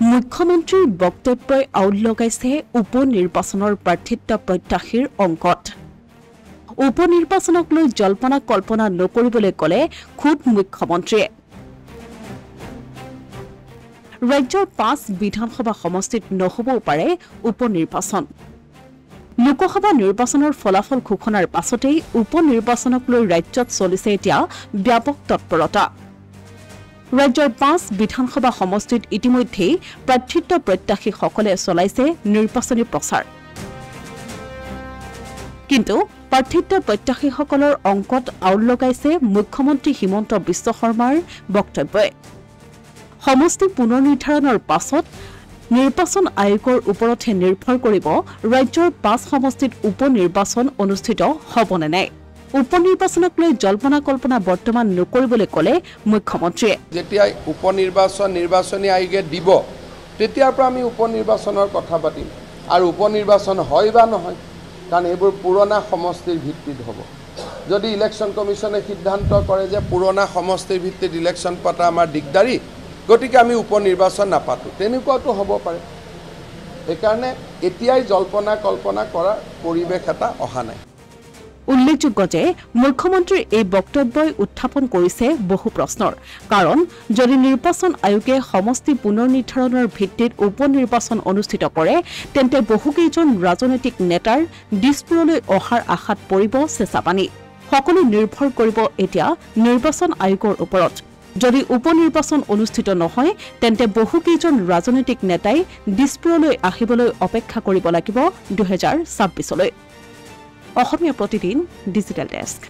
মুখ্যমন্ত্ৰীৰ বক্তব্যই আউল লগাইছে উপ নিৰ্বাচনৰ প্ৰাৰ্থিত্ব প্ৰত্যাশীৰ অংকত। উপ নিৰ্বাচনক লৈ জল্পনা কল্পনা নকৰিবলৈ ক'লে খুদ মুখ্যমন্ত্ৰীয়ে। ৰাজ্যৰ 5 বিধানসভা সমষ্টিত নহবও পাৰে উপ নিৰ্বাচন। লোকসভা নিৰ্বাচনৰ ফলাফল ঘোষণাৰ পাছতেই উপ নিৰ্বাচনক লৈ ৰাজ্যত চলিছে এতিয়া ব্যাপক তৎপৰতা। ৰাজ্যৰ 5 বিধানসভা সমষ্টিত ইতিমধ্যেই প্ৰাৰ্থিত্ব প্ৰত্যাশীসকলে চলাইছে নিৰ্বাচনী প্ৰচাৰ। কিন্তু প্ৰাৰ্থিত্ব প্ৰত্যাশীসকলৰ অংকত আউল লগাইছে মুখ্যমন্ত্ৰী হিমন্ত বিশ্ব শৰ্মাৰ বক্তব্যই। সমষ্টি পুনৰ নিৰ্ধাৰণৰ পাছত নিৰ্বাচন আয়োগৰ ওপৰতহে নিৰ্ভৰ কৰিব ৰাজ্যৰ 5 সমষ্টিত উপ নিৰ্বাচন অনুষ্ঠিত হ'ব নে নাই। উপ নিৰ্বাচনক লৈ জল্পনা কল্পনা বৰ্তমান নকৰিবলৈ ক'লে মুখ্যমন্ত্ৰীয়ে। যেতিয়া উপ নিৰ্বাচনী আয়োগে দিব তেতিয়াৰ পৰা আমি উপ নিৰ্বাচনৰ কথা পাতিম আৰু উপ নিৰ্বাচন হয় বা নহয়, কাৰণ এইবোৰ পুৰণা সমষ্টিৰ ভিত্তিত হ'ব। যদি ইলেকশ্যন কমিশ্যনে সিদ্ধান্ত কৰে যে পুৰণা সমষ্টিৰ ভিত্তিত ইলেকশ্যন পতা আমাৰ দিগদাৰী, গতিকে আমি উপ নিৰ্বাচন নাপাতোঁ, তেনেকুৱাটো হ'ব পাৰে। সেইকাৰণে এতিয়াই জল্পনা কল্পনা কৰাৰ পৰিৱেশ এটা অহা নাই। উল্লেখযোগ্য যে মুখ্যমন্ত্ৰীৰ এই বক্তব্যই উত্থাপন কৰিছে বহু প্ৰশ্নৰ। কাৰণ যদি নিৰ্বাচন আয়োগে সমষ্টি পুনৰ নিৰ্ধাৰণৰ ভিত্তিত উপ নিৰ্বাচন অনুষ্ঠিত কৰে তেন্তে বহুকেইজন ৰাজনৈতিক নেতাৰ দিছপুৰলৈ অহাৰ আশাত পৰিব চেঁচাপানী। সকলো নিৰ্ভৰ কৰিব এতিয়া নিৰ্বাচন আয়োগৰ ওপৰত। যদি উপ নিৰ্বাচন অনুষ্ঠিত নহয় তেন্তে বহুকেইজন ৰাজনৈতিক নেতাই দিছপুৰলৈ আহিবলৈ অপেক্ষা কৰিব লাগিব 2026লৈ। Asomiya Pratidin digital desk.